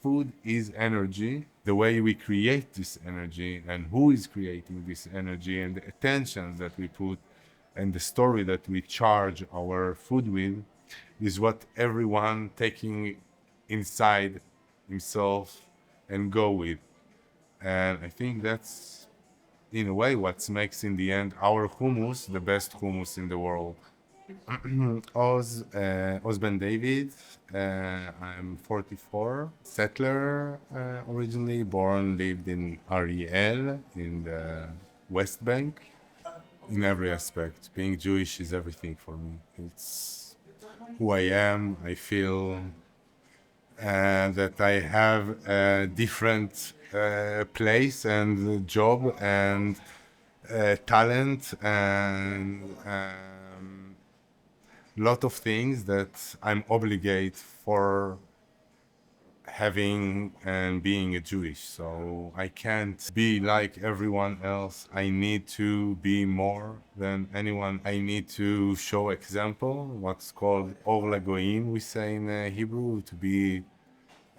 food is energy, the way we create this energy and who is creating this energy and the attention that we put and the story that we charge our food with is what everyone taking inside himself and go with. And I think that's, in a way, what makes in the end our hummus the best hummus in the world. Oz Ben David. I'm 44, settler originally, born, lived in Ariel in the West Bank. In every aspect, being Jewish is everything for me. It's who I am. I feel that I have a different place and job and talent and lot of things that I'm obligated for having and being a Jewish. So I can't be like everyone else. I need to be more than anyone. I need to show example, what's called Or LaGoyim, we say in Hebrew, to be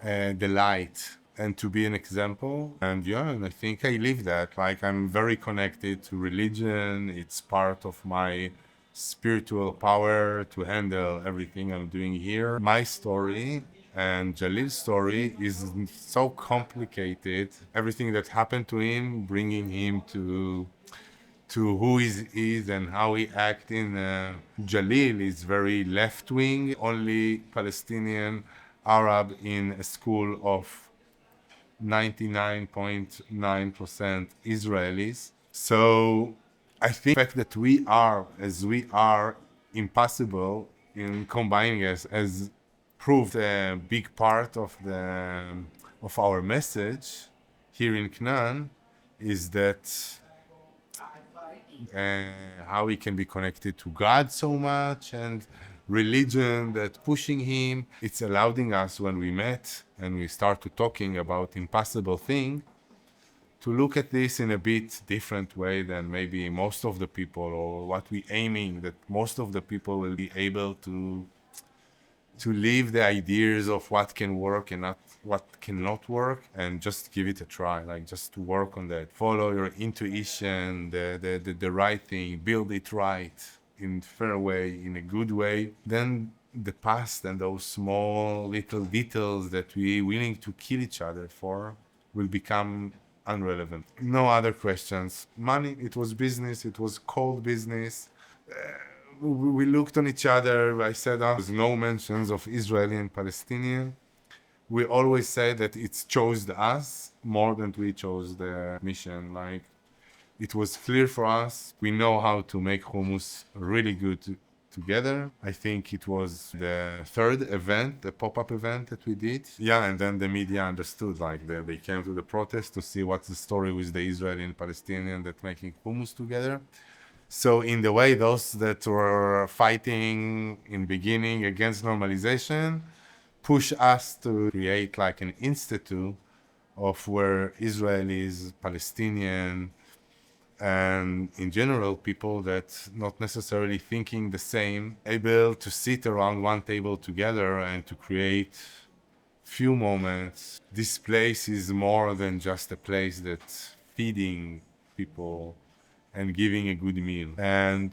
the light and to be an example. And yeah, and I think I live that. Like, I'm very connected to religion. It's part of my spiritual power to handle everything I'm doing here. My story and Jalil's story is so complicated. Everything that happened to him, bringing him to who he is and how he acts in. Jalil is very left-wing, only Palestinian Arab in a school of 99.9% Israelis. So I think the fact that we are as we are impossible in combining us as proved a big part of our message here in Canaan is that how he can be connected to God so much and religion that pushing him. It's allowing us when we met and we start to talking about impossible thing to look at this in a bit different way than maybe most of the people, or what we aiming that most of the people will be able to leave the ideas of what can work and not what cannot work, and just give it a try, like just to work on that, follow your intuition, the right thing, build it right in fair way, in a good way. Then the past and those small little details that we willing to kill each other for will become irrelevant. No other questions. Money, it was business, it was cold business. We looked on each other. I said there's no mentions of Israeli and Palestinian. We always say that it's chose us more than we chose the mission. Like, it was clear for us. We know how to make hummus really good together. I think it was the third event, the pop-up event that we did. Yeah, and then the media understood, like they came to the protest to see what's the story with the Israeli and Palestinian that making hummus together. So in the way, those that were fighting in beginning against normalization push us to create like an institute of where Israelis, Palestinian, and in general people that not necessarily thinking the same, able to sit around one table together and to create few moments. This place is more than just a place that's feeding people and giving a good meal. And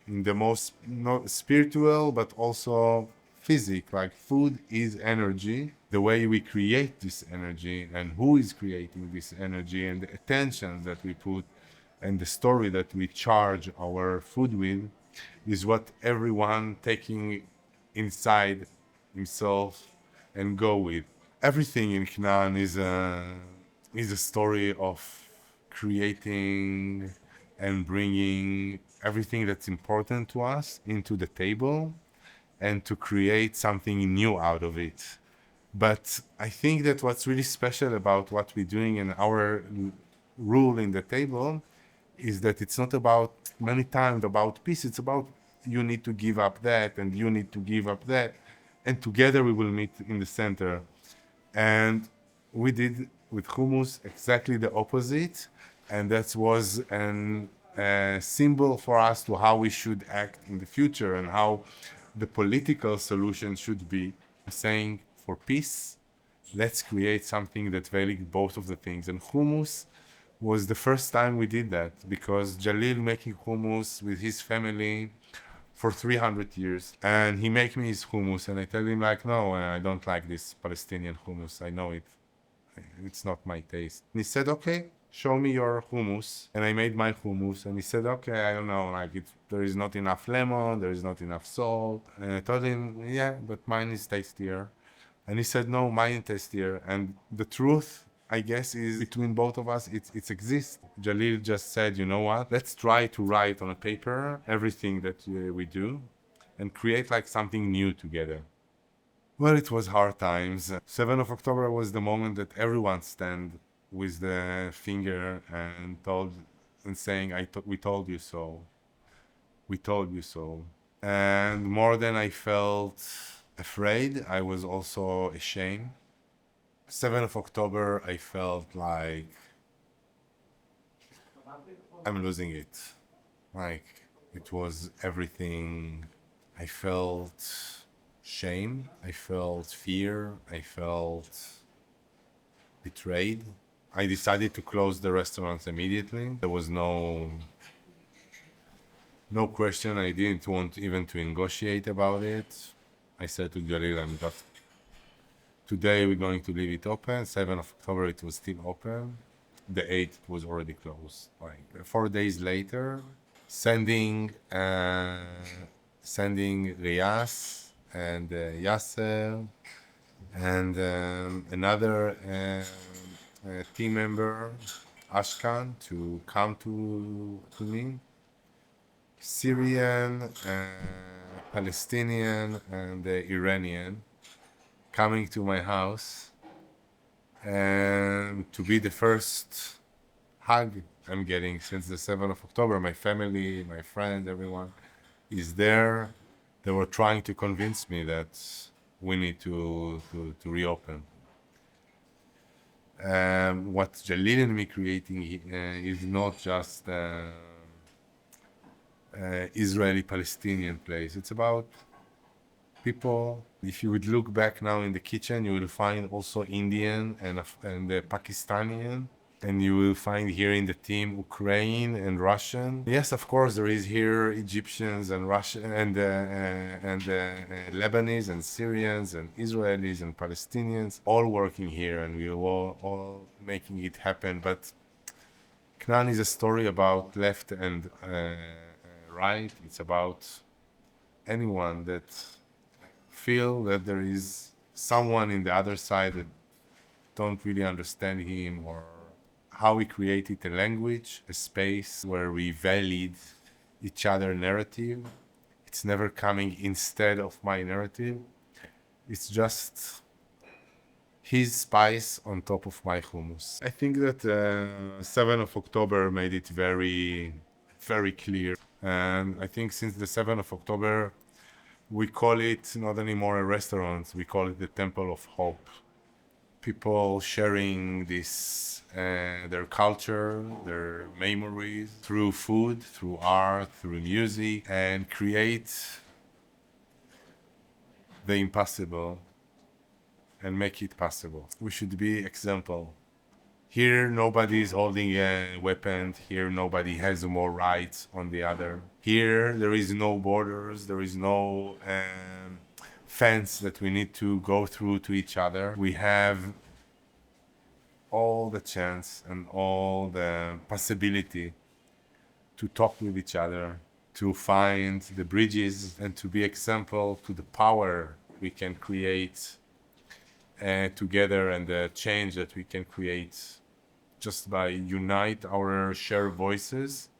in the most not spiritual, but also physical, like food is energy, the way we create this energy and who is creating this energy and the attention that we put and the story that we charge our food with is what everyone taking inside himself and go with. Everything in Canaan is a story of creating and bringing everything that's important to us into the table and to create something new out of it. But I think that what's really special about what we're doing and our rule in the table is that it's not about many times about peace. It's about you need to give up that and you need to give up that. And together we will meet in the center. And we did with hummus exactly the opposite. And that was a symbol for us to how we should act in the future and how the political solution should be. Saying for peace, let's create something that valued both of the things. And hummus was the first time we did that, because Jalil making hummus with his family for 300 years, and he make me his hummus, and I tell him like, no, I don't like this Palestinian hummus. I know it's not my taste. And he said, okay, show me your hummus. And I made my hummus, and he said, okay, I don't know, like there is not enough lemon, there is not enough salt. And I told him, yeah, but mine is tastier. And he said, no, mine is tastier. And the truth, I guess, is between both of us, it exists. Jalil just said, you know what, let's try to write on a paper everything that we do and create like something new together. Well, it was hard times. 7th of October was the moment that everyone stand with the finger and saying, we told you so. We told you so. And more than I felt afraid, I was also ashamed. 7th of October, I felt like I'm losing it. Like it was everything. I felt shame, I felt fear, I felt betrayed. I decided to close the restaurants immediately. There was no question. I didn't want even to negotiate about it. I said to Jalil, today we're going to leave it open. 7th of October it was still open. The 8th was already closed. Like 4 days later, sending Rias and Yasser and another team member, Ashkan, to come to me. Syrian, Palestinian, and Iranian coming to my house, and to be the first hug I'm getting since the 7th of October. My family, my friends, everyone is there. They were trying to convince me that we need to reopen. What Jalil and me creating is not just Israeli-Palestinian place. It's about people. If you would look back now in the kitchen, you will find also Indian and Pakistani. And you will find here in the team Ukraine and Russian. Yes, of course, there is here Egyptians and Russian and Lebanese and Syrians and Israelis and Palestinians all working here, and we are all making it happen. But Kanaan is a story about left and right. It's about anyone that feel that there is someone in the other side that don't really understand him, or how we created a language, a space where we valid each other's narrative. It's never coming instead of my narrative. It's just his spice on top of my hummus. I think that 7th of October made it very, very clear. And I think since the 7th of October, we call it not anymore a restaurant, we call it the Temple of Hope. People sharing this, their culture, their memories through food, through art, through music, and create the impossible and make it possible. We should be example. Here, nobody is holding a weapon. Here, nobody has more rights on the other. Here, there is no borders. There is no fence that we need to go through to each other. We have all the chance and all the possibility to talk with each other, to find the bridges, and to be example to the power we can create together, and the change that we can create just by unite our shared voices